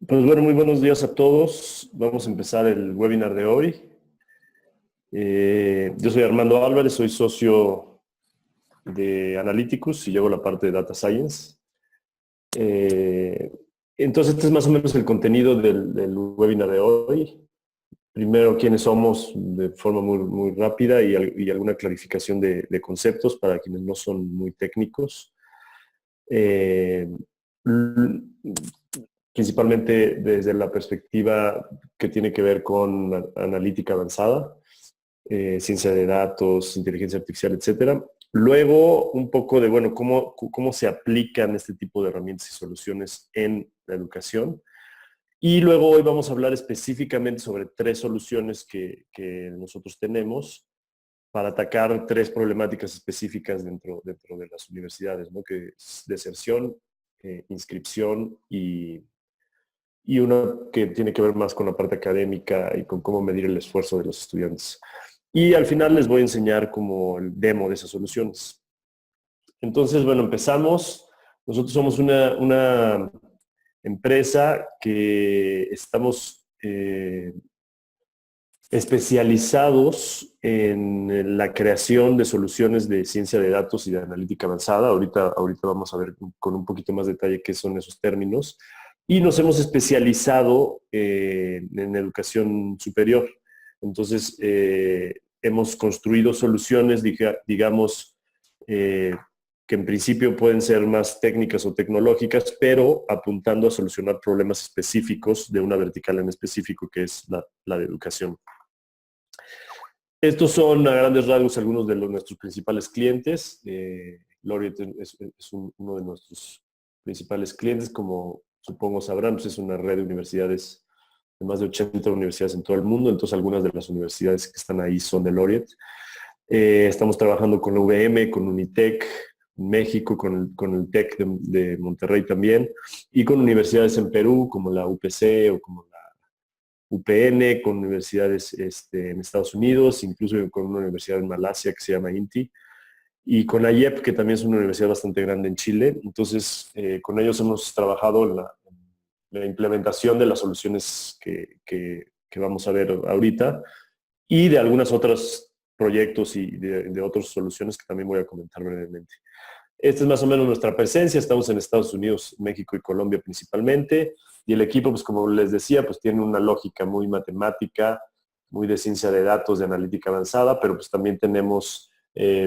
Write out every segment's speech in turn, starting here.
Pues bueno, muy buenos días a todos. Vamos a empezar el webinar de hoy. Yo soy Armando Álvarez, soy socio de Analyticus y llevo la parte de Data Science. Entonces, este es más o menos el contenido del webinar de hoy. Primero, quiénes somos de forma muy rápida y alguna clarificación de conceptos para quienes no son muy técnicos. Principalmente desde la perspectiva que tiene que ver con analítica avanzada, ciencia de datos, inteligencia artificial, etcétera. Luego, un poco de, bueno, cómo se aplican este tipo de herramientas y soluciones en la educación. Y luego hoy vamos a hablar específicamente sobre tres soluciones que nosotros tenemos para atacar tres problemáticas específicas dentro de las universidades, ¿no? Que es deserción, inscripción y uno que tiene que ver más con la parte académica y con cómo medir el esfuerzo de los estudiantes. Y al final les voy a enseñar como el demo de esas soluciones. Entonces, bueno, empezamos. Nosotros somos una empresa que estamos especializados en la creación de soluciones de ciencia de datos y de analítica avanzada. Ahorita vamos a ver con un poquito más detalle qué son esos términos. Y nos hemos especializado en educación superior. Entonces, hemos construido soluciones, digamos, que en principio pueden ser más técnicas o tecnológicas, pero apuntando a solucionar problemas específicos de una vertical en específico, que es la de educación. Estos son a grandes rasgos algunos de nuestros principales clientes. Laureate es uno de nuestros principales clientes, como supongo sabrán, pues es una red de universidades, de más de 80 universidades en todo el mundo, entonces algunas de las universidades que están ahí son de Laureate. Estamos trabajando con la UVM, con Unitec, México, con el TEC de Monterrey también, y con universidades en Perú, como la UPC o como la UPN, con universidades en Estados Unidos, incluso con una universidad en Malasia que se llama INTI, y con AIEP, que también es una universidad bastante grande en Chile. Entonces, con ellos hemos trabajado en la implementación de las soluciones que vamos a ver ahorita y de algunos otros proyectos y de otras soluciones que también voy a comentar brevemente. Esta es más o menos nuestra presencia. Estamos en Estados Unidos, México y Colombia principalmente. Y el equipo, pues como les decía, pues tiene una lógica muy matemática, muy de ciencia de datos, de analítica avanzada, pero pues también tenemos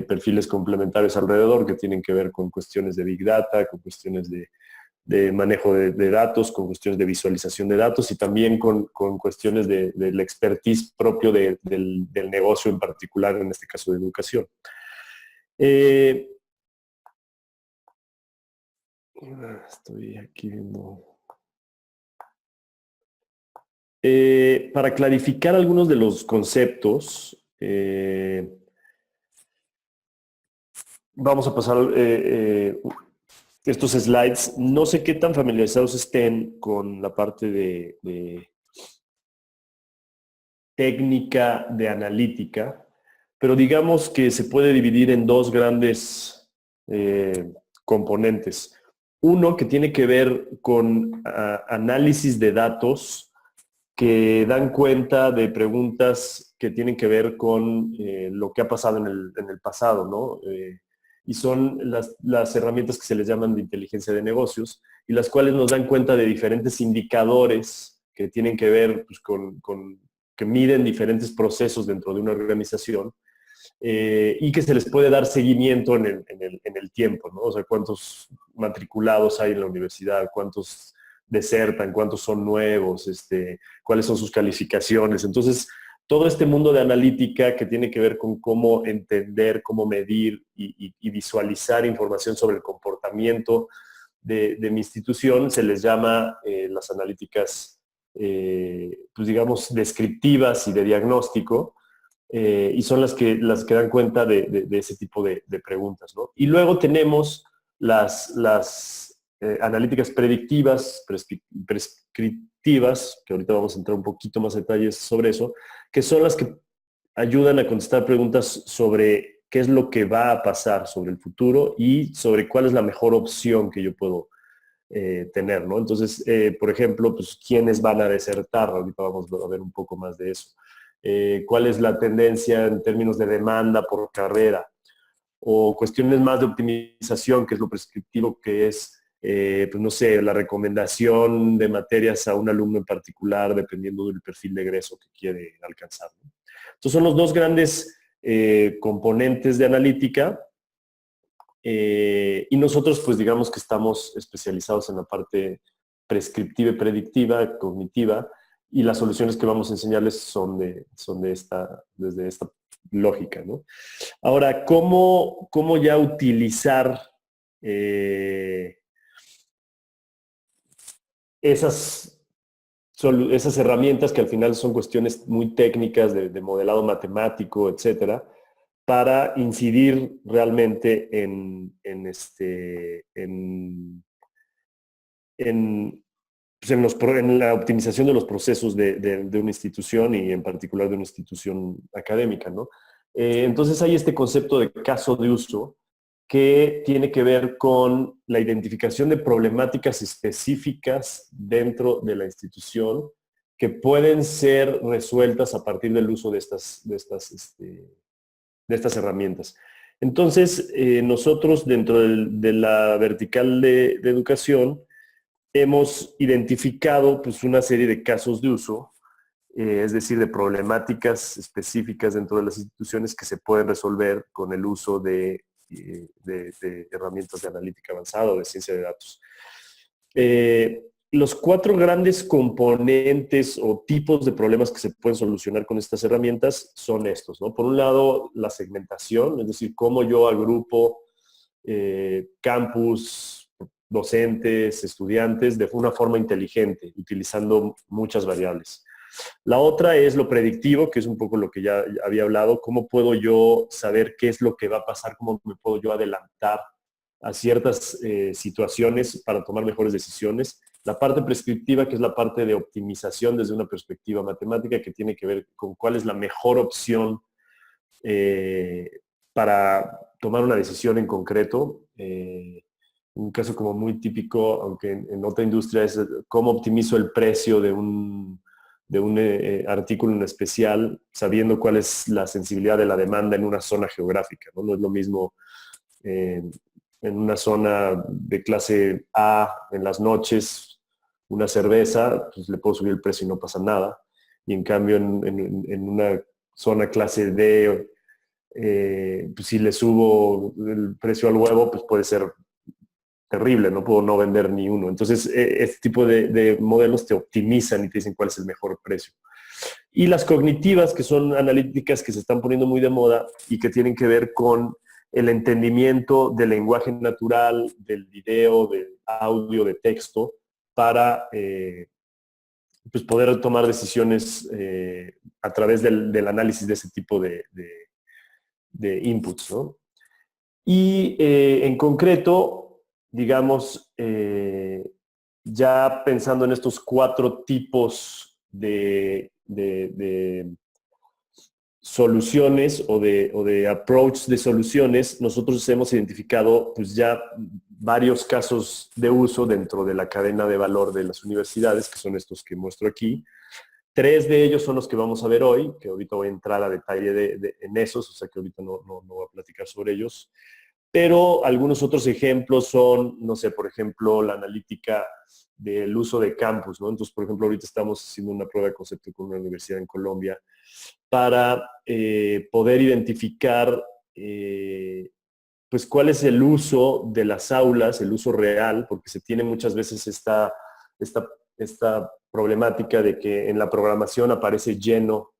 perfiles complementarios alrededor que tienen que ver con cuestiones de Big Data, con cuestiones de manejo de datos, con cuestiones de visualización de datos y también con cuestiones del expertise propio del negocio en particular, en este caso de educación. Estoy aquí viendo. Para clarificar algunos de los conceptos, vamos a pasar estos slides. No sé qué tan familiarizados estén con la parte de técnica de analítica, pero digamos que se puede dividir en dos grandes componentes. Uno que tiene que ver con análisis de datos que dan cuenta de preguntas que tienen que ver con lo que ha pasado en el pasado, ¿no? Y son las herramientas que se les llaman de inteligencia de negocios y las cuales nos dan cuenta de diferentes indicadores que tienen que ver pues, que miden diferentes procesos dentro de una organización y que se les puede dar seguimiento en el tiempo, ¿no? O sea, cuántos matriculados hay en la universidad, cuántos desertan, cuántos son nuevos, cuáles son sus calificaciones. Entonces, todo este mundo de analítica que tiene que ver con cómo entender, cómo medir y visualizar información sobre el comportamiento de mi institución, se les llama las analíticas, pues digamos, descriptivas y de diagnóstico, y son las que dan cuenta de ese tipo de preguntas, ¿no? Y luego tenemos las analíticas predictivas, prescriptivas, que ahorita vamos a entrar un poquito más detalles sobre eso, que son las que ayudan a contestar preguntas sobre qué es lo que va a pasar sobre el futuro y sobre cuál es la mejor opción que yo puedo tener, ¿no? Entonces, por ejemplo, pues, ¿quiénes van a desertar? Ahorita vamos a ver un poco más de eso. ¿Cuál es la tendencia en términos de demanda por carrera? O cuestiones más de optimización, que es lo prescriptivo, que es, pues no sé, la recomendación de materias a un alumno en particular, dependiendo del perfil de egreso que quiere alcanzar, ¿no? Entonces son los dos grandes componentes de analítica, y nosotros pues digamos que estamos especializados en la parte prescriptiva y predictiva, cognitiva, y las soluciones que vamos a enseñarles desde esta lógica, ¿no? Ahora, ¿cómo ya utilizar eh, esas, esas herramientas que al final son cuestiones muy técnicas de modelado matemático, etcétera, para incidir realmente en, pues, en la optimización de los procesos de una institución y en particular de una institución académica, ¿no? Entonces hay este concepto de caso de uso que tiene que ver con la identificación de problemáticas específicas dentro de la institución que pueden ser resueltas a partir del uso de estas herramientas. Entonces, nosotros dentro de la vertical de educación hemos identificado pues, una serie de casos de uso, es decir, de problemáticas específicas dentro de las instituciones que se pueden resolver con el uso de herramientas de analítica avanzada o de ciencia de datos. Los cuatro grandes componentes o tipos de problemas que se pueden solucionar con estas herramientas son estos, ¿no? Por un lado, la segmentación, es decir, cómo yo agrupo campus, docentes, estudiantes de una forma inteligente, utilizando muchas variables. La otra es lo predictivo, que es un poco lo que ya había hablado, cómo puedo yo saber qué es lo que va a pasar, cómo me puedo yo adelantar a ciertas situaciones para tomar mejores decisiones. La parte prescriptiva, que es la parte de optimización desde una perspectiva matemática, que tiene que ver con cuál es la mejor opción para tomar una decisión en concreto. Un caso como muy típico, aunque en otra industria, es cómo optimizo el precio de un artículo en especial, sabiendo cuál es la sensibilidad de la demanda en una zona geográfica, ¿no? No es lo mismo en una zona de clase A en las noches, una cerveza, pues le puedo subir el precio y no pasa nada. Y en cambio en una zona clase D, pues si le subo el precio al huevo, pues puede ser terrible, no puedo no vender ni uno. Entonces, este tipo de modelos te optimizan y te dicen cuál es el mejor precio. Y las cognitivas, que son analíticas que se están poniendo muy de moda y que tienen que ver con el entendimiento del lenguaje natural, del video, del audio, de texto, para pues poder tomar decisiones a través del análisis de ese tipo de inputs, ¿no? Y en concreto, digamos, ya pensando en estos cuatro tipos de soluciones o de approach de soluciones, nosotros hemos identificado pues ya varios casos de uso dentro de la cadena de valor de las universidades, que son estos que muestro aquí. Tres de ellos son los que vamos a ver hoy, que ahorita voy a entrar a detalle en esos, o sea que ahorita no voy a platicar sobre ellos. Pero algunos otros ejemplos son, no sé, por ejemplo, la analítica del uso de campus, ¿no? Entonces, por ejemplo, ahorita estamos haciendo una prueba de concepto con una universidad en Colombia para poder identificar pues cuál es el uso de las aulas, el uso real, porque se tiene muchas veces esta problemática de que en la programación aparece lleno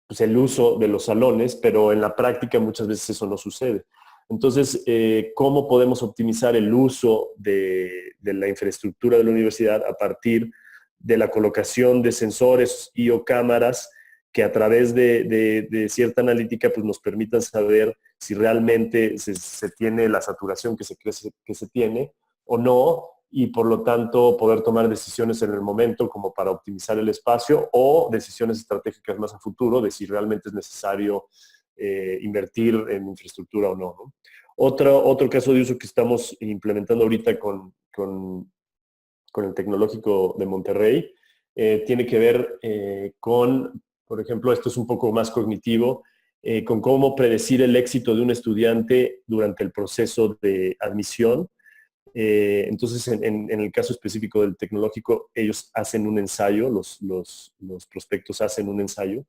pues el uso de los salones, pero en la práctica muchas veces eso no sucede. Entonces, ¿cómo podemos optimizar el uso de la infraestructura de la universidad a partir de la colocación de sensores y o cámaras que a través de cierta analítica pues, nos permitan saber si realmente se tiene la saturación que se tiene o no, y por lo tanto poder tomar decisiones en el momento como para optimizar el espacio o decisiones estratégicas más a futuro de si realmente es necesario invertir en infraestructura o no, ¿no? Otro caso de uso que estamos implementando ahorita con el Tecnológico de Monterrey tiene que ver con, por ejemplo, esto es un poco más cognitivo, con cómo predecir el éxito de un estudiante durante el proceso de admisión. Entonces, en el caso específico del tecnológico, ellos hacen un ensayo, los prospectos hacen un ensayo,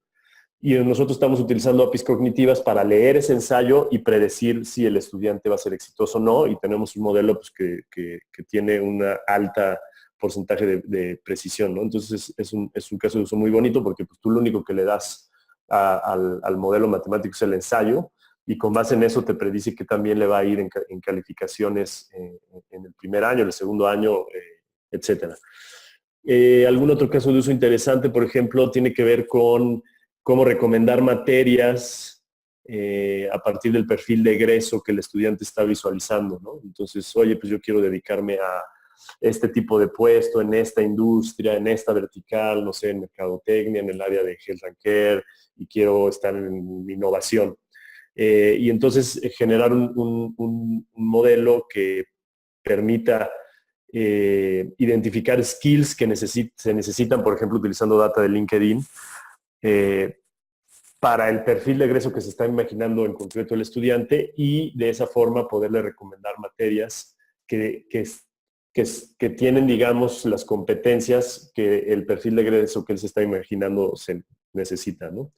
y nosotros estamos utilizando APIs cognitivas para leer ese ensayo y predecir si el estudiante va a ser exitoso o no, y tenemos un modelo pues, que tiene una alta porcentaje de precisión, ¿no? Entonces es un caso de uso muy bonito porque pues, tú lo único que le das al modelo matemático es el ensayo, y con base en eso te predice que también le va a ir en calificaciones en el primer año, en el segundo año, etcétera. Algún otro caso de uso interesante, por ejemplo, tiene que ver con cómo recomendar materias a partir del perfil de egreso que el estudiante está visualizando, ¿no? Entonces, oye, pues yo quiero dedicarme a este tipo de puesto, en esta industria, en esta vertical, no sé, en mercadotecnia, en el área de health and care, y quiero estar en innovación. Y entonces generar un modelo que permita identificar skills que se necesitan, por ejemplo, utilizando data de LinkedIn, para el perfil de egreso que se está imaginando en concreto el estudiante, y de esa forma poderle recomendar materias que tienen, digamos, las competencias que el perfil de egreso que él se está imaginando se necesita, ¿no?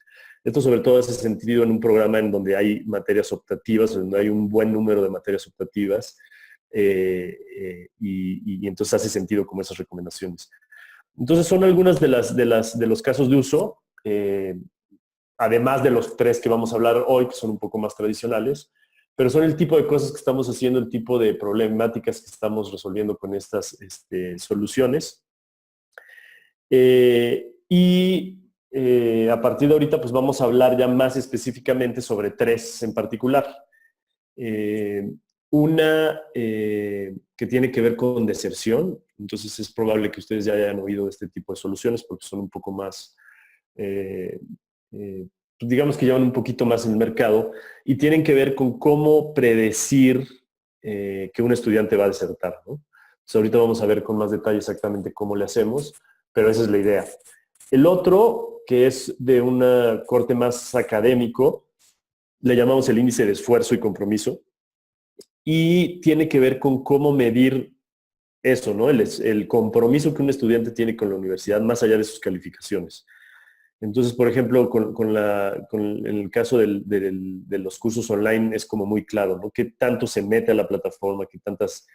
Esto sobre todo hace sentido en un programa en donde hay materias optativas, donde hay un buen número de materias optativas, y entonces hace sentido como esas recomendaciones. Entonces son algunas de los casos de uso, además de los 3 que vamos a hablar hoy, que son un poco más tradicionales, pero son el tipo de cosas que estamos haciendo, el tipo de problemáticas que estamos resolviendo con estas soluciones. A partir de ahorita pues vamos a hablar ya más específicamente sobre 3 en particular. Una que tiene que ver con deserción. Entonces es probable que ustedes ya hayan oído de este tipo de soluciones porque son un poco más, digamos que llevan un poquito más en el mercado, y tienen que ver con cómo predecir que un estudiante va a desertar, ¿no? Entonces ahorita vamos a ver con más detalle exactamente cómo le hacemos, pero esa es la idea. El otro, que es de un corte más académico, le llamamos el índice de esfuerzo y compromiso, y tiene que ver con cómo medir eso, ¿no? El compromiso que un estudiante tiene con la universidad más allá de sus calificaciones. Entonces, por ejemplo, en el caso de los cursos online es como muy claro, ¿no? ¿Qué tanto se mete a la plataforma? ¿Qué tantas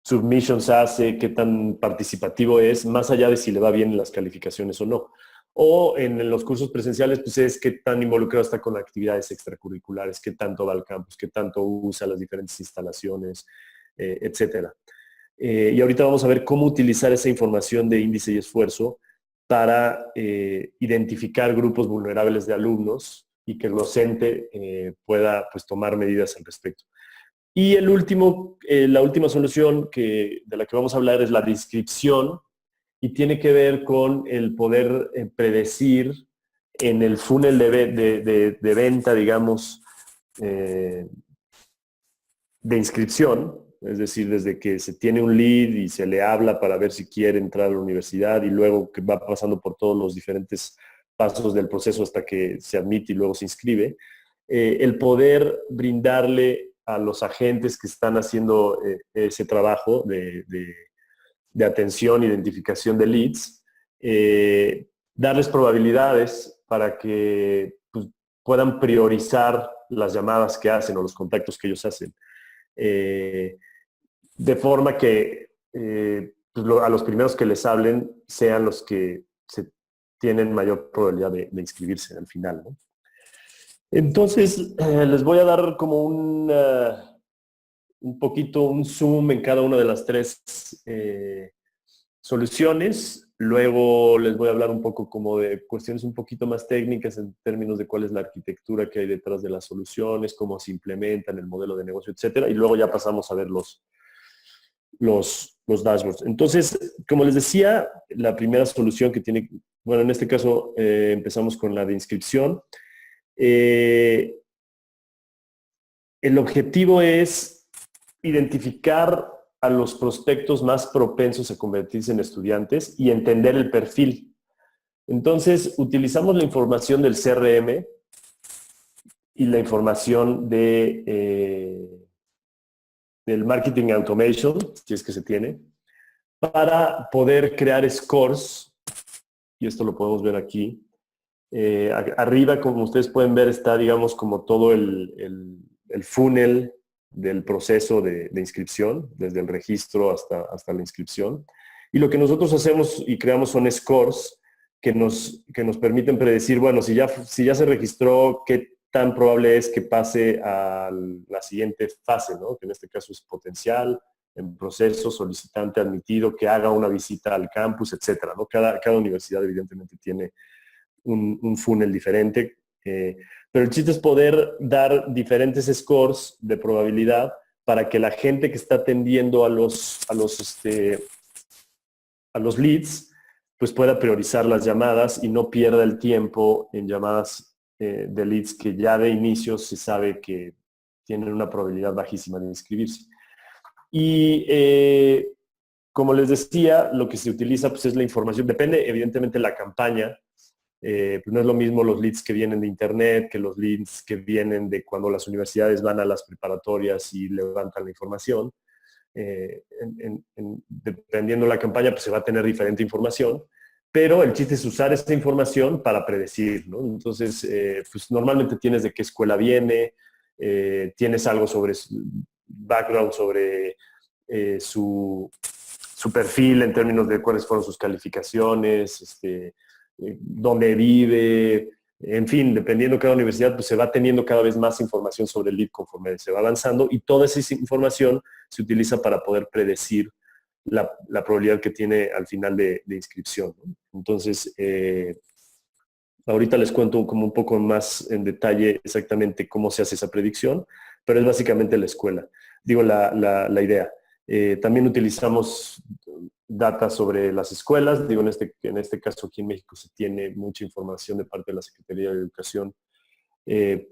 submissions hace? ¿Qué tan participativo es? Más allá de si le va bien en las calificaciones o no. O en los cursos presenciales, pues es qué tan involucrado está con actividades extracurriculares, qué tanto va al campus, qué tanto usa las diferentes instalaciones, etcétera. Y ahorita vamos a ver cómo utilizar esa información de índice y esfuerzo para identificar grupos vulnerables de alumnos y que el docente pueda pues, tomar medidas al respecto. Y la última solución de la que vamos a hablar es la descripción, y tiene que ver con el poder predecir en el funnel de venta, digamos, de inscripción, es decir, desde que se tiene un lead y se le habla para ver si quiere entrar a la universidad, y luego que va pasando por todos los diferentes pasos del proceso hasta que se admite y luego se inscribe, el poder brindarle a los agentes que están haciendo ese trabajo de atención, identificación de leads, darles probabilidades para que pues, puedan priorizar las llamadas que hacen o los contactos que ellos hacen. De forma que pues a los primeros que les hablen sean los que tienen mayor probabilidad de inscribirse al final, ¿no? Entonces, les voy a dar como un poquito un zoom en cada una de las 3 soluciones. Luego les voy a hablar un poco como de cuestiones un poquito más técnicas en términos de cuál es la arquitectura que hay detrás de las soluciones, cómo se implementan, el modelo de negocio, etcétera. Y luego ya pasamos a ver los dashboards. Entonces, como les decía, la primera solución que tiene, bueno, en este caso empezamos con la de inscripción. El objetivo es identificar a los prospectos más propensos a convertirse en estudiantes y entender el perfil. Entonces, utilizamos la información del CRM y la información del Marketing Automation, si es que se tiene, para poder crear scores, y esto lo podemos ver aquí. Arriba, como ustedes pueden ver, está, digamos, como todo el funnel del proceso de inscripción, desde el registro hasta la inscripción. Y lo que nosotros hacemos y creamos son scores que nos permiten predecir, bueno, si ya se registró, qué tan probable es que pase a la siguiente fase, ¿no? Que en este caso es potencial, en proceso, solicitante admitido, que haga una visita al campus, etcétera, ¿no? Cada universidad evidentemente tiene un funnel diferente, pero el chiste es poder dar diferentes scores de probabilidad para que la gente que está atendiendo a los leads pues pueda priorizar las llamadas y no pierda el tiempo en llamadas de leads que ya de inicio se sabe que tienen una probabilidad bajísima de inscribirse. Y como les decía, lo que se utiliza pues, es la información. Depende, evidentemente, de la campaña. Pues no es lo mismo los leads que vienen de internet que los leads que vienen de cuando las universidades van a las preparatorias y levantan la información. Dependiendo de la campaña, pues se va a tener diferente información, pero el chiste es usar esa información para predecir, ¿no? Entonces, pues normalmente tienes de qué escuela viene, tienes algo sobre su background, sobre su perfil en términos de cuáles fueron sus calificaciones, dónde vive, en fin, dependiendo de cada universidad, pues se va teniendo cada vez más información sobre el lead conforme se va avanzando y toda esa información se utiliza para poder predecir la probabilidad que tiene al final de inscripción, ¿no? Entonces, ahorita les cuento como un poco más en detalle exactamente cómo se hace esa predicción, pero es básicamente la escuela, digo, la idea. También utilizamos data sobre las escuelas, digo, en este caso aquí en México se tiene mucha información de parte de la Secretaría de Educación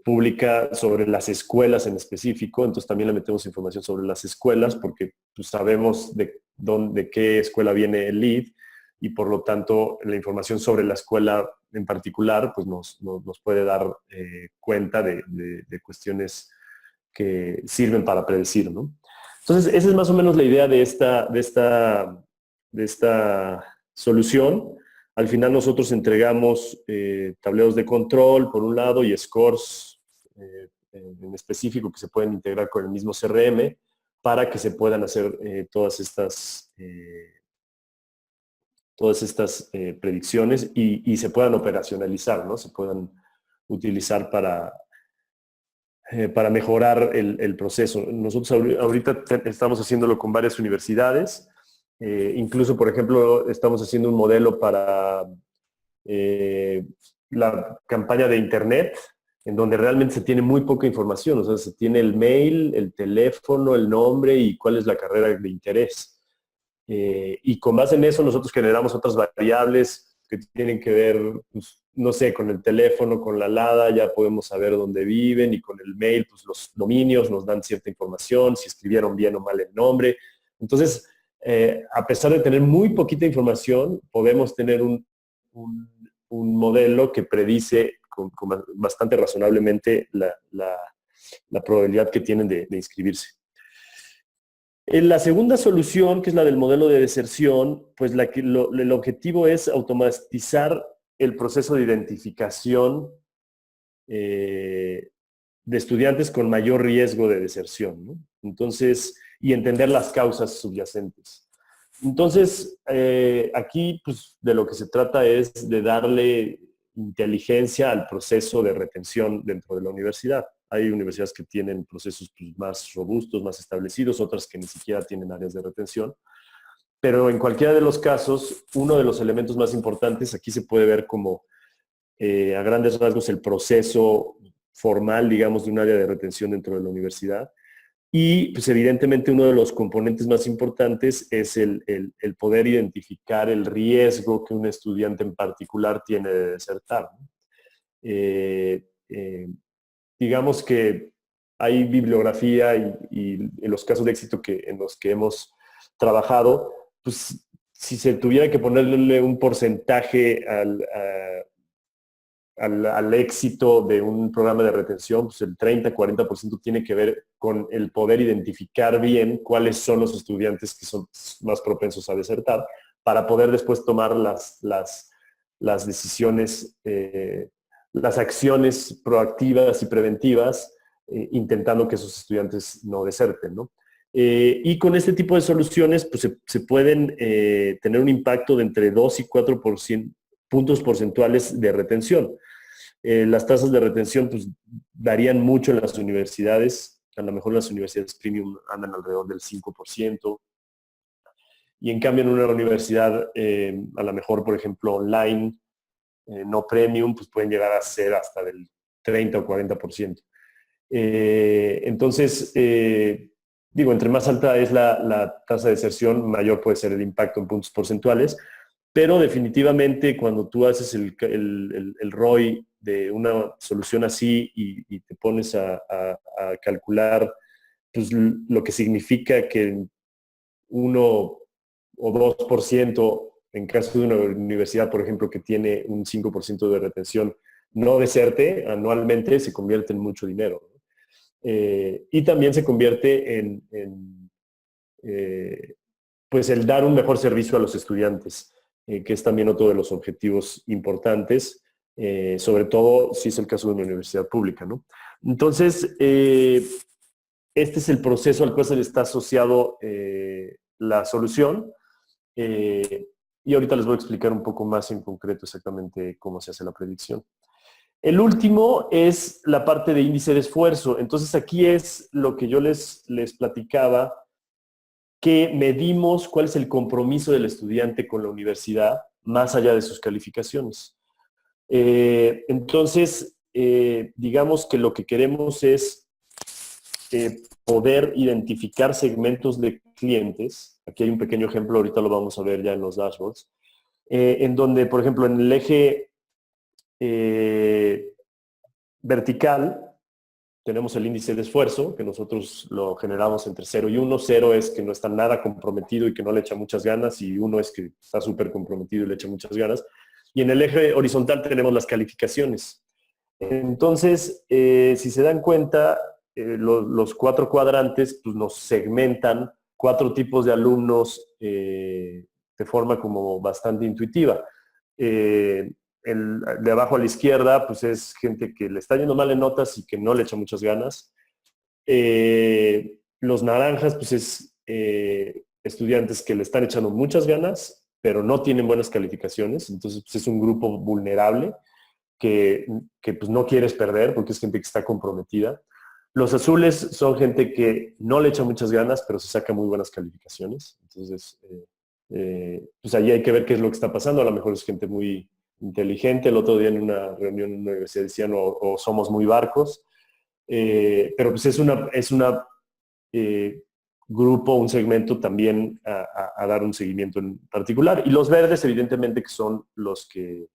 Pública sobre las escuelas en específico, entonces también le metemos información sobre las escuelas porque pues, sabemos de qué escuela viene el lead y por lo tanto la información sobre la escuela en particular pues nos puede dar cuenta de cuestiones que sirven para predecir, ¿no? Entonces, esa es más o menos la idea de esta solución. Al final nosotros entregamos tableros de control, por un lado, y scores en específico que se pueden integrar con el mismo CRM para que se puedan hacer todas estas predicciones y se puedan operacionalizar, ¿no? Se puedan utilizar para mejorar el proceso. Nosotros ahorita estamos haciéndolo con varias universidades. Incluso, por ejemplo, estamos haciendo un modelo para la campaña de Internet, en donde realmente se tiene muy poca información. O sea, se tiene el mail, el teléfono, el nombre y cuál es la carrera de interés. Y con base en eso nosotros generamos otras variables que tienen que ver, pues, no sé, con el teléfono, con la LADA, ya podemos saber dónde viven y con el mail, pues los dominios nos dan cierta información, si escribieron bien o mal el nombre. Entonces, a pesar de tener muy poquita información, podemos tener un modelo que predice con bastante razonablemente la probabilidad que tienen de inscribirse. En la segunda solución, que es la del modelo de deserción, pues el objetivo es automatizar el proceso de identificación de estudiantes con mayor riesgo de deserción, ¿no? Entonces, y entender las causas subyacentes. Entonces, aquí pues, de lo que se trata es de darle inteligencia al proceso de retención dentro de la universidad. Hay universidades que tienen procesos pues, más robustos, más establecidos, otras que ni siquiera tienen áreas de retención. Pero en cualquiera de los casos, uno de los elementos más importantes, aquí se puede ver como a grandes rasgos el proceso formal, digamos, de un área de retención dentro de la universidad, Y pues evidentemente uno de los componentes más importantes es el poder identificar el riesgo que un estudiante en particular tiene de desertar, ¿no? Eh, eh, digamos que hay bibliografía y en los casos de éxito en los que hemos trabajado, pues si se tuviera que ponerle un porcentaje al éxito de un programa de retención, pues el 30-40% tiene que ver con el poder identificar bien cuáles son los estudiantes que son más propensos a desertar para poder después tomar las decisiones, las acciones proactivas y preventivas, intentando que esos estudiantes no deserten, ¿no? Y con este tipo de soluciones pues se pueden tener un impacto de entre 2 y 4% puntos porcentuales de retención. Las tasas de retención pues, varían mucho en las universidades. A lo mejor las universidades premium andan alrededor del 5%. Y en cambio en una universidad, a lo mejor, por ejemplo, online, no premium, pues pueden llegar a ser hasta del 30 o 40%. Entonces, digo, entre más alta es la tasa de deserción, mayor puede ser el impacto en puntos porcentuales. Pero definitivamente cuando tú haces el ROI de una solución así y te pones a calcular pues, lo que significa que 1 o 2% en caso de una universidad, por ejemplo, que tiene un 5% de retención, no deserte anualmente, se convierte en mucho dinero, ¿no? Y también se convierte pues el dar un mejor servicio a los estudiantes, que es también otro de los objetivos importantes, sobre todo si es el caso de una universidad pública, ¿no? Entonces, este es el proceso al cual se le está asociado la solución, y ahorita les voy a explicar un poco más en concreto exactamente cómo se hace la predicción. El último es la parte de índice de esfuerzo. Entonces aquí es lo que yo les platicaba, que medimos cuál es el compromiso del estudiante con la universidad más allá de sus calificaciones. Entonces, digamos que lo que queremos es poder identificar segmentos de clientes. Aquí hay un pequeño ejemplo, ahorita lo vamos a ver ya en los dashboards, en donde, por ejemplo, en el eje vertical, tenemos el índice de esfuerzo, que nosotros lo generamos entre 0 y 1. 0 es que no está nada comprometido y que no le echa muchas ganas, y 1 es que está súper comprometido y le echa muchas ganas. Y en el eje horizontal tenemos las calificaciones. Entonces, si se dan cuenta, los 4 cuadrantes pues, nos segmentan 4 tipos de alumnos de forma como bastante intuitiva. El de abajo a la izquierda, pues es gente que le está yendo mal en notas y que no le echa muchas ganas. Los naranjas, pues es estudiantes que le están echando muchas ganas, pero no tienen buenas calificaciones. Entonces, pues es un grupo vulnerable que pues no quieres perder porque es gente que está comprometida. Los azules son gente que no le echa muchas ganas, pero se saca muy buenas calificaciones. Entonces, pues ahí hay que ver qué es lo que está pasando. A lo mejor es gente muy inteligente. El otro día en una reunión en una universidad decían o somos muy barcos. Pero pues es una grupo, un segmento también a dar un seguimiento en particular. Y los verdes, evidentemente, que son los que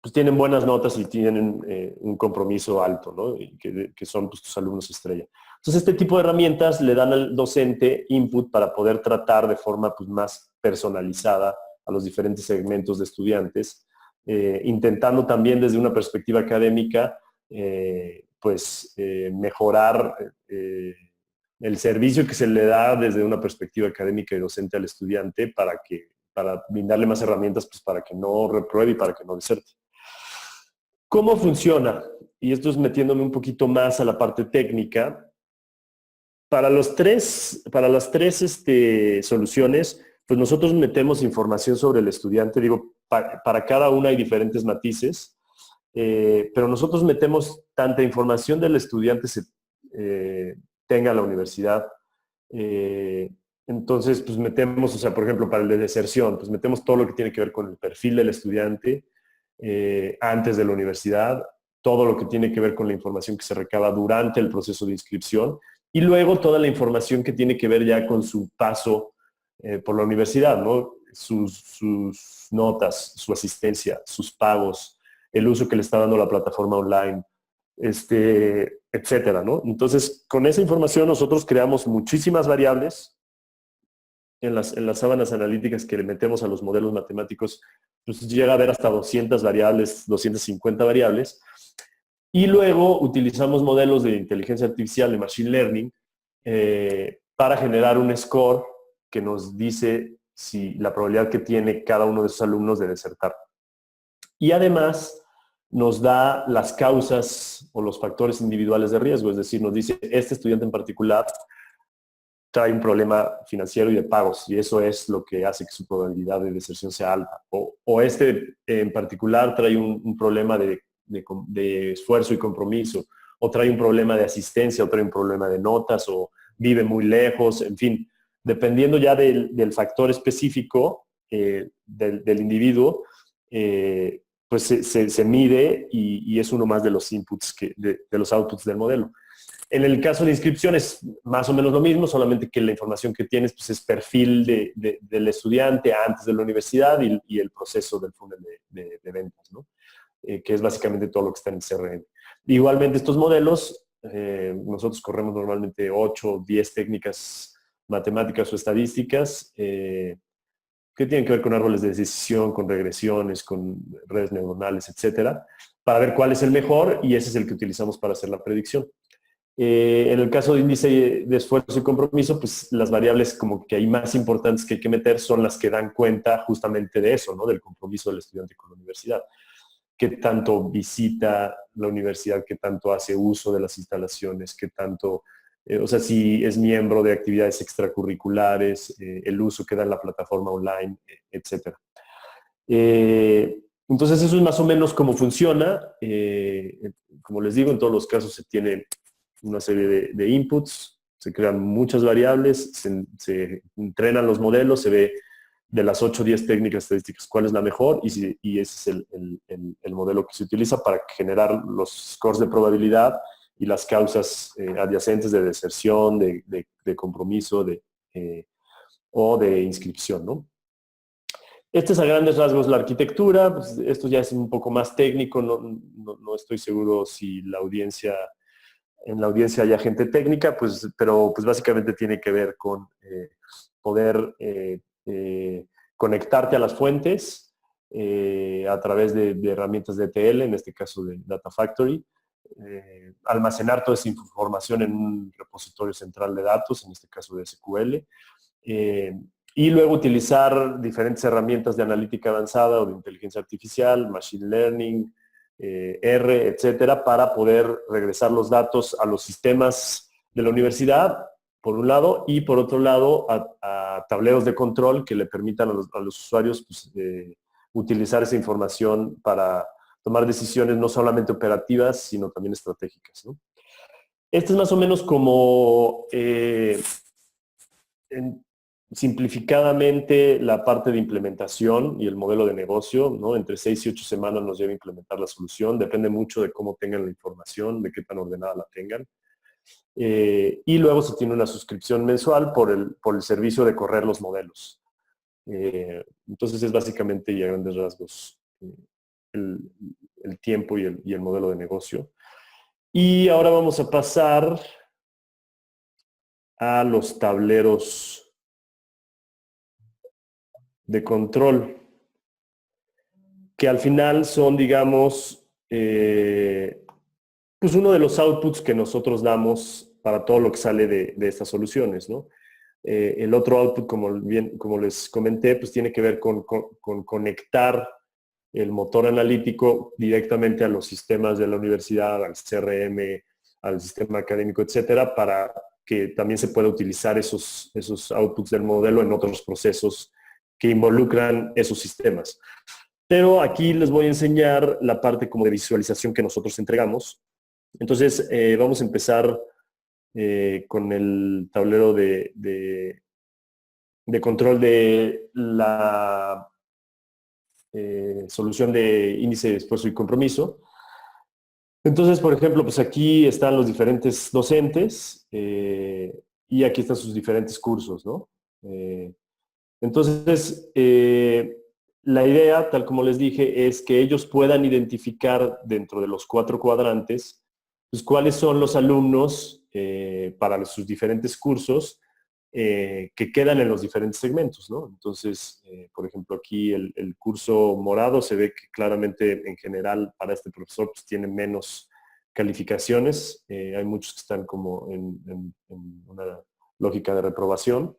pues tienen buenas notas y tienen un compromiso alto, ¿no? Y que son pues, tus alumnos estrella. Entonces, este tipo de herramientas le dan al docente input para poder tratar de forma pues, más personalizada a los diferentes segmentos de estudiantes, intentando también desde una perspectiva académica mejorar el servicio que se le da desde una perspectiva académica y docente al estudiante para brindarle más herramientas pues, para que no repruebe y para que no deserte. ¿Cómo funciona? Y esto es metiéndome un poquito más a la parte técnica. Para las tres soluciones, pues nosotros metemos información sobre el estudiante. Digo, para cada una hay diferentes matices, pero nosotros metemos tanta información del estudiante tenga la universidad. Entonces, pues metemos, o sea, por ejemplo, para el de deserción, pues metemos todo lo que tiene que ver con el perfil del estudiante antes de la universidad, todo lo que tiene que ver con la información que se recaba durante el proceso de inscripción y luego toda la información que tiene que ver ya con su paso por la universidad, ¿no? Sus notas, su asistencia, sus pagos, el uso que le está dando la plataforma online, etcétera, ¿no? Entonces, con esa información nosotros creamos muchísimas variables en las sábanas analíticas que le metemos a los modelos matemáticos, pues llega a haber hasta 200 variables, 250 variables. Y luego utilizamos modelos de inteligencia artificial, de machine learning, para generar un score que nos dice si la probabilidad que tiene cada uno de esos alumnos de desertar. Y además nos da las causas o los factores individuales de riesgo, es decir, nos dice, este estudiante en particular trae un problema financiero y de pagos, y eso es lo que hace que su probabilidad de deserción sea alta. O este en particular trae un problema de esfuerzo y compromiso, o trae un problema de asistencia, o trae un problema de notas, o vive muy lejos, en fin, dependiendo ya del factor específico del individuo, pues se mide y es uno más de los inputs, de los outputs del modelo. En el caso de inscripción es más o menos lo mismo, solamente que la información que tienes pues, es perfil del estudiante antes de la universidad y el proceso del funnel de ventas, ¿no? Que es básicamente todo lo que está en el CRM. Igualmente estos modelos, nosotros corremos normalmente 8 o 10 técnicas matemáticas o estadísticas que tienen que ver con árboles de decisión, con regresiones, con redes neuronales, etcétera, para ver cuál es el mejor y ese es el que utilizamos para hacer la predicción. En el caso de índice de esfuerzo y compromiso, pues las variables como que hay más importantes que hay que meter son las que dan cuenta justamente de eso, ¿no? Del compromiso del estudiante con la universidad. Qué tanto visita la universidad, qué tanto hace uso de las instalaciones, qué tanto, o sea, si es miembro de actividades extracurriculares, el uso que da en la plataforma online, etcétera. Entonces eso es más o menos cómo funciona. Como les digo, en todos los casos se tiene una serie de inputs, se crean muchas variables, se entrenan los modelos, se ve de las 8 o 10 técnicas estadísticas cuál es la mejor y ese es el modelo que se utiliza para generar los scores de probabilidad y las causas adyacentes de deserción, de compromiso o de inscripción, ¿no? Este es a grandes rasgos la arquitectura, pues esto ya es un poco más técnico, no estoy seguro si en la audiencia haya gente técnica, pero pues básicamente tiene que ver con poder conectarte a las fuentes a través de herramientas de ETL, en este caso de Data Factory, almacenar toda esa información en un repositorio central de datos, en este caso de SQL, y luego utilizar diferentes herramientas de analítica avanzada o de inteligencia artificial, machine learning, R, etcétera, para poder regresar los datos a los sistemas de la universidad, por un lado, y por otro lado, a tableros de control que le permitan a los usuarios pues, utilizar esa información para tomar decisiones no solamente operativas, sino también estratégicas, ¿no? Este es más o menos como simplificadamente la parte de implementación y el modelo de negocio, ¿no? Entre 6 y 8 semanas nos lleva a implementar la solución. Depende mucho de cómo tengan la información, de qué tan ordenada la tengan. Y luego se tiene una suscripción mensual por el servicio de correr los modelos. Entonces es básicamente y a grandes rasgos el, el tiempo y el modelo de negocio. Y ahora vamos a pasar a los tableros de control, que al final son, digamos, pues uno de los outputs que nosotros damos para todo lo que sale de estas soluciones, ¿no? El otro output, como les comenté, pues tiene que ver con conectar el motor analítico directamente a los sistemas de la universidad, al CRM, al sistema académico, etcétera, para que también se pueda utilizar esos outputs del modelo en otros procesos que involucran esos sistemas. Pero aquí les voy a enseñar la parte como de visualización que nosotros entregamos. Entonces, vamos a empezar con el tablero de control de la solución de índice de esfuerzo y compromiso. Entonces, por ejemplo, pues aquí están los diferentes docentes y aquí están sus diferentes cursos, ¿no? Eh, entonces, la idea, tal como les dije, es que ellos puedan identificar dentro de los 4 cuadrantes, pues, cuáles son los alumnos para sus diferentes cursos que quedan en los diferentes segmentos, ¿no? Entonces, por ejemplo, aquí el curso morado se ve que claramente en general para este profesor pues, tiene menos calificaciones. Hay muchos que están como en una lógica de reprobación.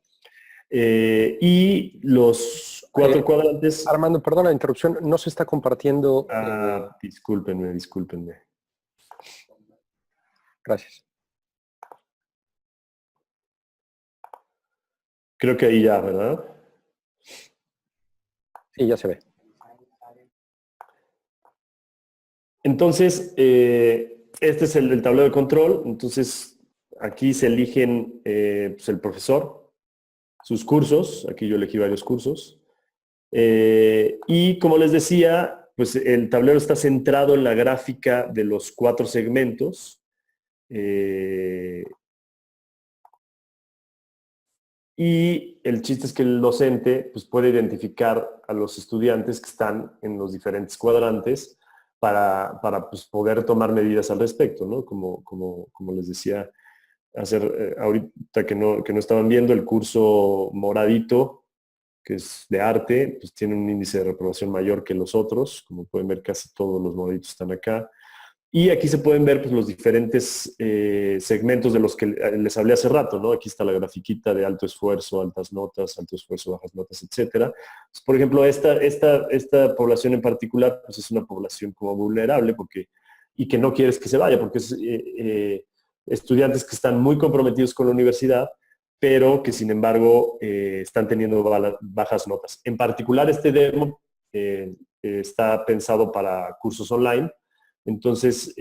Y los 4 cuadrantes... Armando, perdona la interrupción, no se está compartiendo. Discúlpenme, discúlpenme. Gracias. Creo que ahí ya, ¿verdad? Sí, ya se ve. Entonces, este es el tablero de control. Entonces, aquí se eligen pues el profesor, sus cursos. Aquí yo elegí varios cursos. Y como les decía, pues el tablero está centrado en la gráfica de los 4 segmentos. Y el chiste es que el docente pues, puede identificar a los estudiantes que están en los diferentes cuadrantes para pues, poder tomar medidas al respecto, ¿no? Como les decía, ahorita que no estaban viendo el curso moradito, que es de arte, pues tiene un índice de reprobación mayor que los otros. Como pueden ver, casi todos los moraditos están acá. Y aquí se pueden ver pues, los diferentes segmentos de los que les hablé hace rato, ¿no? Aquí está la grafiquita de alto esfuerzo, altas notas, alto esfuerzo, bajas notas, etcétera. Pues, por ejemplo, esta población en particular pues, es una población como vulnerable y que no quieres que se vaya, porque es estudiantes que están muy comprometidos con la universidad, pero que sin embargo están teniendo bajas notas. En particular, este demo está pensado para cursos online. Entonces,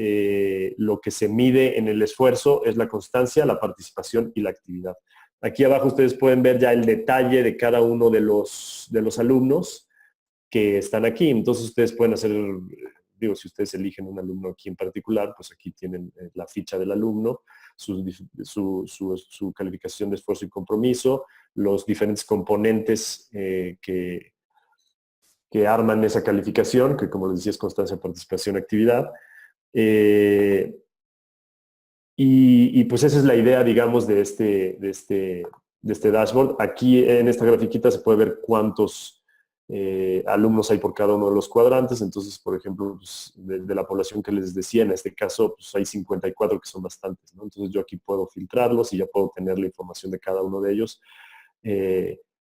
lo que se mide en el esfuerzo es la constancia, la participación y la actividad. Aquí abajo ustedes pueden ver ya el detalle de cada uno de los alumnos que están aquí. Entonces, ustedes pueden hacer, digo, si ustedes eligen un alumno aquí en particular, pues aquí tienen la ficha del alumno, su calificación de esfuerzo y compromiso, los diferentes componentes que arman esa calificación, que como les decía es constancia, participación, actividad. Pues esa es la idea, digamos, de este dashboard. Aquí en esta grafiquita se puede ver cuántos alumnos hay por cada uno de los cuadrantes. Entonces, por ejemplo, pues, de la población que les decía, en este caso, pues hay 54 que son bastantes, ¿no? Entonces yo aquí puedo filtrarlos y ya puedo tener la información de cada uno de ellos.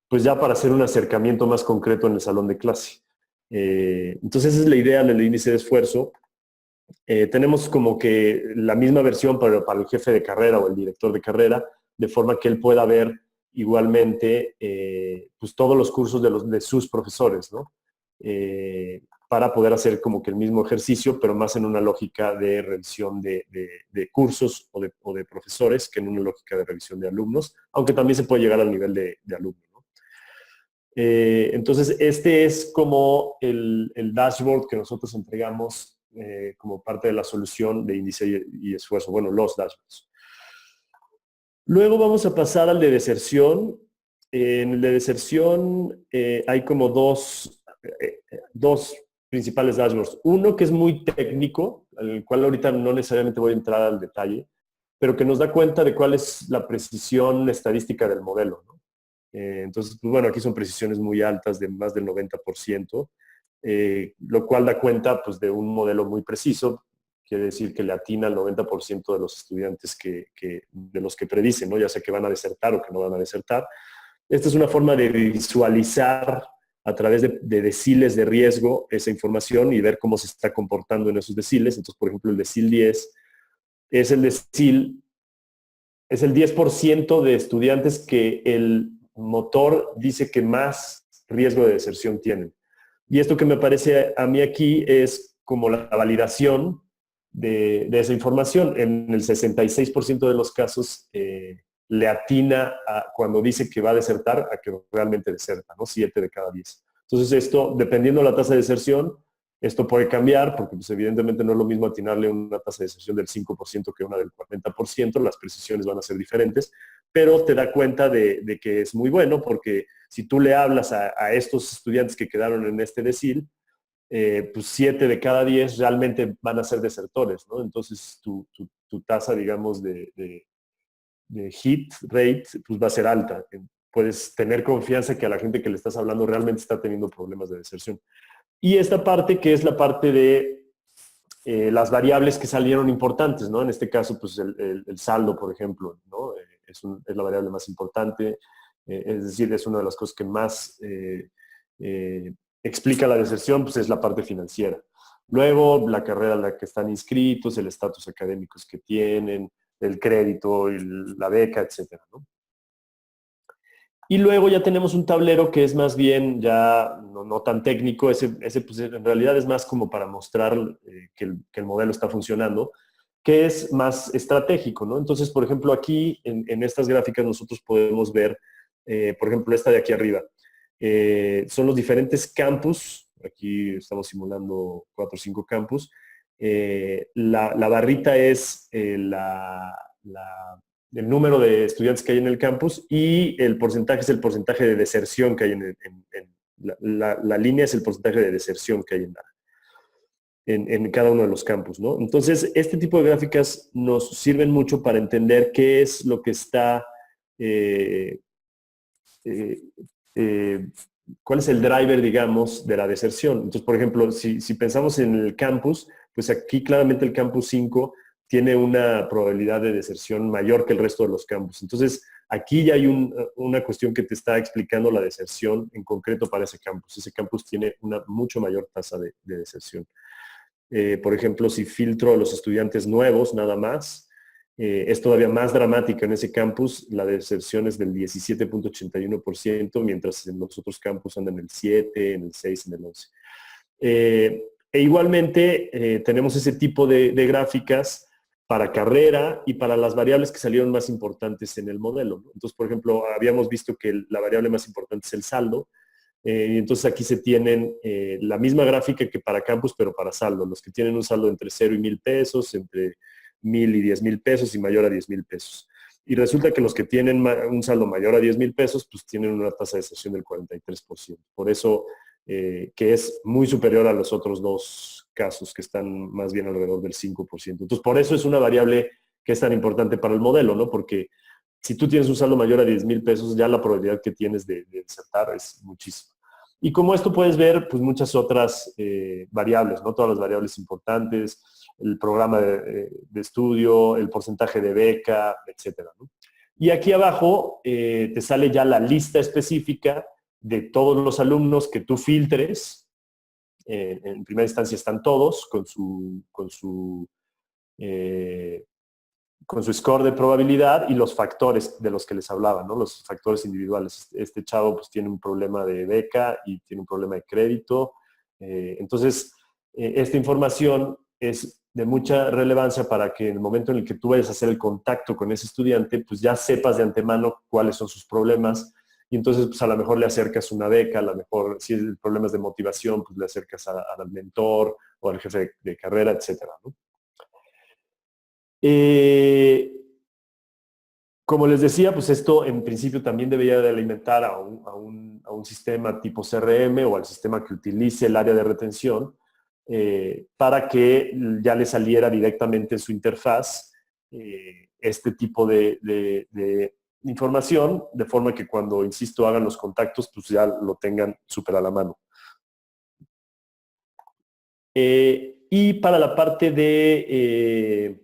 Pues ya para hacer un acercamiento más concreto en el salón de clase. Entonces esa es la idea del índice de esfuerzo. Tenemos como que la misma versión para el jefe de carrera o el director de carrera, de forma que él pueda ver igualmente pues todos los cursos de sus profesores, ¿no? Para poder hacer como que el mismo ejercicio, pero más en una lógica de revisión de cursos o de profesores que en una lógica de revisión de alumnos, aunque también se puede llegar al nivel de alumno, ¿no? Entonces, este es como el dashboard que nosotros entregamos como parte de la solución de índice y esfuerzo, bueno, los dashboards. Luego vamos a pasar al de deserción. En el de deserción hay como dos principales dashboards. Uno que es muy técnico, al cual ahorita no necesariamente voy a entrar al detalle, pero que nos da cuenta de cuál es la precisión estadística del modelo, ¿no? Entonces, pues bueno, aquí son precisiones muy altas de más del 90%, lo cual da cuenta pues, de un modelo muy preciso. Quiere decir que le atina al 90% de los estudiantes de los que predicen, ¿no? Ya sea que van a desertar o que no van a desertar. Esta es una forma de visualizar a través de deciles de riesgo esa información y ver cómo se está comportando en esos deciles. Entonces, por ejemplo, el decil 10 es el decil, es el 10% de estudiantes que el motor dice que más riesgo de deserción tienen. Y esto que me parece a mí aquí es como la validación de esa información. En el 66% de los casos le atina cuando dice que va a desertar a que realmente deserta, ¿no? 7 de cada 10. Entonces esto, dependiendo de la tasa de deserción, Esto puede cambiar porque pues, evidentemente no es lo mismo atinarle una tasa de deserción del 5% que una del 40%, las precisiones van a ser diferentes, pero te da cuenta de que es muy bueno porque si tú le hablas a estos estudiantes que quedaron en este decil, pues 7 de cada 10 realmente van a ser desertores, ¿no? Entonces tu tasa, digamos, de hit rate, pues va a ser alta. Puedes tener confianza que a la gente que le estás hablando realmente está teniendo problemas de deserción. Y esta parte que es la parte de las variables que salieron importantes, ¿no? En este caso, pues el saldo, por ejemplo, ¿no? Es la variable más importante, es decir, es una de las cosas que más explica la deserción, pues es la parte financiera. Luego, la carrera en la que están inscritos, el estatus académicos que tienen, el crédito, la beca, etcétera, ¿no? Y luego ya tenemos un tablero que es más bien ya no tan técnico, ese pues en realidad es más como para mostrar que el modelo está funcionando, que es más estratégico, ¿no? Entonces, por ejemplo, aquí en estas gráficas nosotros podemos ver, por ejemplo, esta de aquí arriba. Son los diferentes campus, aquí estamos simulando 4 o 5 campus. La barrita es el número de estudiantes que hay en el campus y el porcentaje es el porcentaje de deserción que hay la línea es el porcentaje de deserción que hay en cada uno de los campus, ¿no? Entonces, este tipo de gráficas nos sirven mucho para entender qué es lo que está, eh, eh, cuál es el driver, digamos, de la deserción. Entonces, por ejemplo, si pensamos en el campus, pues aquí claramente el campus 5 tiene una probabilidad de deserción mayor que el resto de los campus. Entonces, aquí ya hay una cuestión que te está explicando la deserción en concreto para ese campus. Ese campus tiene una mucho mayor tasa de deserción. Por ejemplo, si filtro a los estudiantes nuevos nada más, es todavía más dramática en ese campus. La deserción es del 17.81%, mientras en los otros campus andan en el 7, en el 6, en el 11. E igualmente tenemos ese tipo de gráficas para carrera y para las variables que salieron más importantes en el modelo, ¿no? Entonces, por ejemplo, habíamos visto que la variable más importante es el saldo. Y entonces aquí se tienen la misma gráfica que para campus, pero para saldo. Los que tienen un saldo entre 0 y 1,000 pesos, entre 1,000 y 10,000 pesos y mayor a 10,000 pesos. Y resulta que los que tienen un saldo mayor a 10,000 pesos, pues tienen una tasa de deserción del 43%. Por eso, que es muy superior a los otros dos casos que están más bien alrededor del 5%. Entonces, por eso es una variable que es tan importante para el modelo, ¿no? Porque si tú tienes un saldo mayor a 10,000 pesos, ya la probabilidad que tienes de desertar es muchísima. Y como esto puedes ver, pues muchas otras variables, ¿no? Todas las variables importantes, el programa de estudio, el porcentaje de beca, etcétera, ¿no? Y aquí abajo te sale ya la lista específica de todos los alumnos que tú filtres. En primera instancia están todos con su score de probabilidad y los factores de los que les hablaba, ¿no? Los factores individuales. Este chavo pues tiene un problema de beca y tiene un problema de crédito. Entonces, esta información es de mucha relevancia para que en el momento en el que tú vayas a hacer el contacto con ese estudiante, pues ya sepas de antemano cuáles son sus problemas y entonces pues a lo mejor le acercas una beca, a lo mejor si el problema es de motivación, pues le acercas al mentor o al jefe de carrera, etcétera, ¿no? Como les decía, pues esto en principio también debería de alimentar a un sistema tipo CRM o al sistema que utilice el área de retención para que ya le saliera directamente en su interfaz este tipo de información, de forma que cuando, insisto, hagan los contactos, pues ya lo tengan súper a la mano. Y para la parte de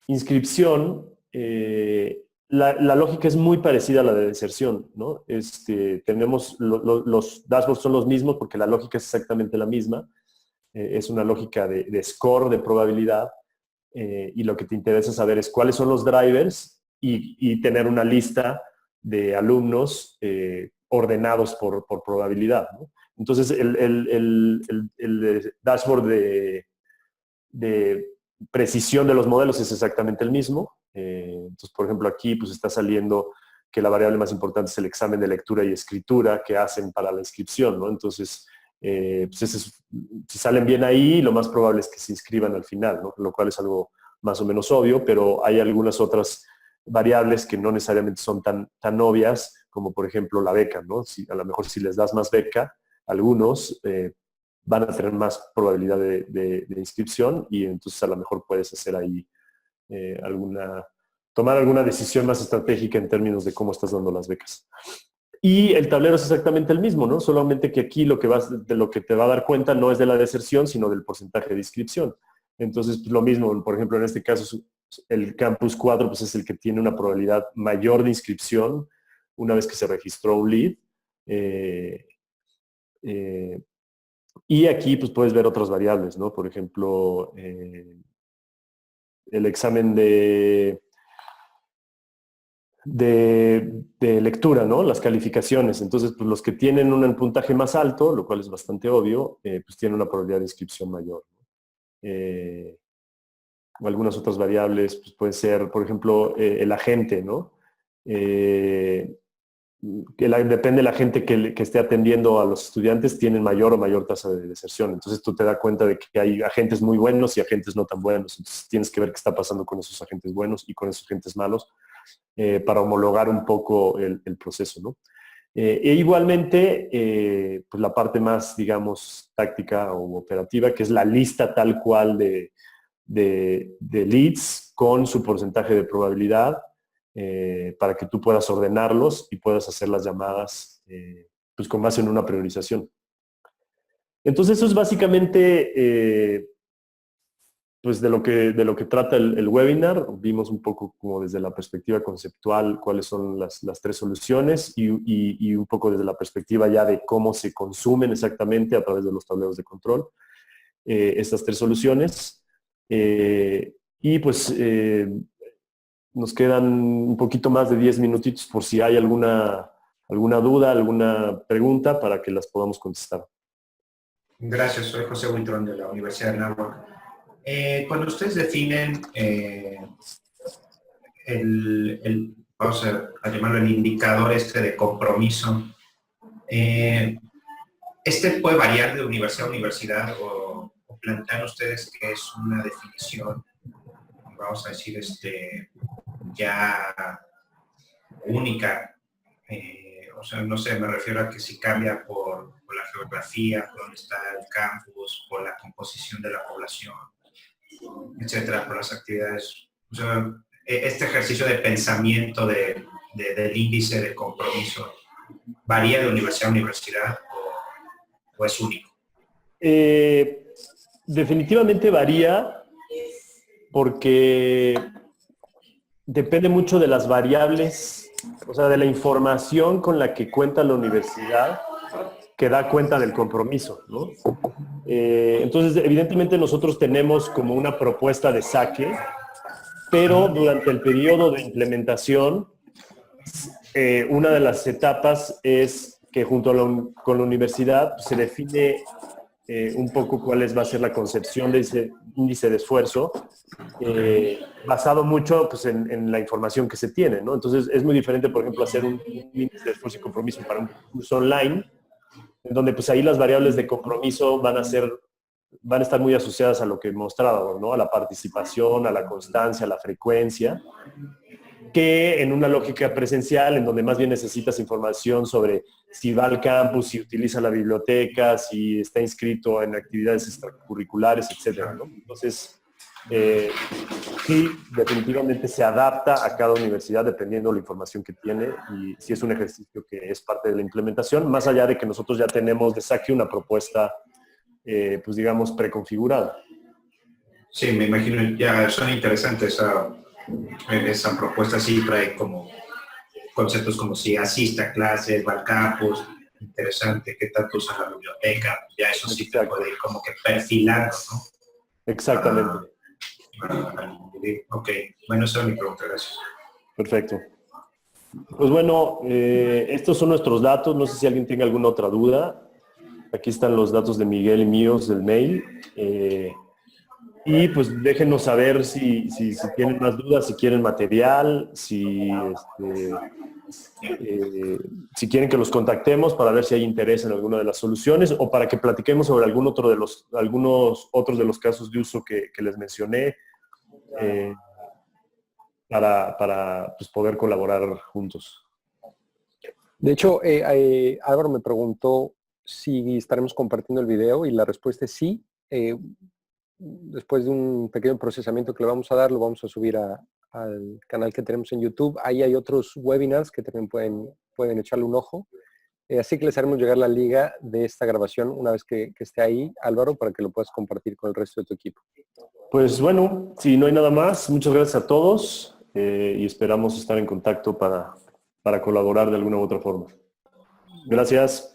inscripción, la lógica es muy parecida a la de deserción, ¿no? Tenemos los dashboards son los mismos porque la lógica es exactamente la misma. Es una lógica de score, de probabilidad, y lo que te interesa saber es cuáles son los drivers y tener una lista de alumnos ordenados por probabilidad, ¿no? Entonces, el dashboard de precisión de los modelos es exactamente el mismo. Entonces, por ejemplo, aquí pues está saliendo que la variable más importante es el examen de lectura y escritura que hacen para la inscripción, ¿no? Entonces, pues si salen bien ahí, lo más probable es que se inscriban al final, ¿no? Lo cual es algo más o menos obvio, pero hay algunas otras variables que no necesariamente son tan obvias, como por ejemplo la beca, ¿no? A lo mejor si les das más beca, algunos van a tener más probabilidad de inscripción y entonces a lo mejor puedes hacer ahí tomar alguna decisión más estratégica en términos de cómo estás dando las becas. Y el tablero es exactamente el mismo, ¿no? Solamente que aquí de lo que te va a dar cuenta no es de la deserción, sino del porcentaje de inscripción. Entonces, pues, lo mismo, por ejemplo, en este caso, el Campus 4 pues, es el que tiene una probabilidad mayor de inscripción una vez que se registró un lead. Y aquí pues, puedes ver otras variables, ¿no? Por ejemplo, el examen de lectura, ¿no? Las calificaciones. Entonces, pues los que tienen un puntaje más alto, lo cual es bastante obvio, pues tienen una probabilidad de inscripción mayor, ¿no? O algunas otras variables, pues puede ser, por ejemplo, el agente, ¿no? Depende de la gente que esté atendiendo a los estudiantes, tienen mayor o mayor tasa de deserción. Entonces tú te das cuenta de que hay agentes muy buenos y agentes no tan buenos. Entonces tienes que ver qué está pasando con esos agentes buenos y con esos agentes malos para homologar un poco el proceso, ¿no? E igualmente, pues la parte más, digamos, táctica o operativa, que es la lista tal cual de leads con su porcentaje de probabilidad, para que tú puedas ordenarlos y puedas hacer las llamadas pues con base en una priorización. Entonces eso es básicamente pues de lo que trata el webinar. Vimos un poco como desde la perspectiva conceptual cuáles son las tres soluciones y un poco desde la perspectiva ya de cómo se consumen exactamente a través de los tableros de control estas tres soluciones. Y pues nos quedan un poquito más de 10 minutitos por si hay alguna duda, alguna pregunta para que las podamos contestar. Gracias, soy José Huitrón de la Universidad de Anáhuac. Cuando ustedes definen vamos a llamarlo el indicador de compromiso, puede variar de universidad a universidad o plantean ustedes que es una definición, vamos a decir, ya única. O sea, no sé, me refiero a que si cambia por la geografía, por dónde está el campus, por la composición de la población, etcétera, por las actividades. O sea, este ejercicio de pensamiento del índice de compromiso, ¿varía de universidad a universidad o es único? Definitivamente varía porque depende mucho de las variables, o sea, de la información con la que cuenta la universidad que da cuenta del compromiso, ¿no? Entonces, evidentemente nosotros tenemos como una propuesta de saque, pero durante el periodo de implementación, una de las etapas es que junto con la universidad se define un poco cuál va a ser la concepción de ese índice de esfuerzo, basado mucho pues, en la información que se tiene, ¿no? Entonces es muy diferente, por ejemplo, hacer un índice de esfuerzo y compromiso para un curso online, en donde pues ahí las variables de compromiso van a estar muy asociadas a lo que he mostrado, ¿no? A la participación, a la constancia, a la frecuencia, que en una lógica presencial, en donde más bien necesitas información sobre si va al campus, si utiliza la biblioteca, si está inscrito en actividades extracurriculares, etcétera, ¿no? Entonces, sí, definitivamente se adapta a cada universidad dependiendo de la información que tiene y si es un ejercicio que es parte de la implementación, más allá de que nosotros ya tenemos de saque una propuesta, pues digamos, preconfigurada. Sí, me imagino, ya suena interesante esa propuesta. Sí trae como conceptos como si asiste a clases, va al campus, interesante, qué tanto usa la biblioteca, ya eso sí te puede ir como que perfilando, ¿no? Exactamente. Ok, bueno, esa es mi pregunta, gracias. Perfecto. Pues bueno, estos son nuestros datos, no sé si alguien tenga alguna otra duda. Aquí están los datos de Miguel y míos del mail. Y pues déjenos saber si tienen más dudas, si quieren material, si Si quieren que los contactemos para ver si hay interés en alguna de las soluciones o para que platiquemos sobre algunos otros de los casos de uso que les mencioné, para pues, poder colaborar juntos. De hecho, Álvaro me preguntó si estaremos compartiendo el video y la respuesta es sí. Después de un pequeño procesamiento que le vamos a dar, lo vamos a subir al canal que tenemos en YouTube. Ahí hay otros webinars que también pueden echarle un ojo. Así que les haremos llegar la liga de esta grabación una vez que esté ahí, Álvaro, para que lo puedas compartir con el resto de tu equipo. Pues bueno, si no hay nada más, muchas gracias a todos y esperamos estar en contacto para colaborar de alguna u otra forma. Gracias.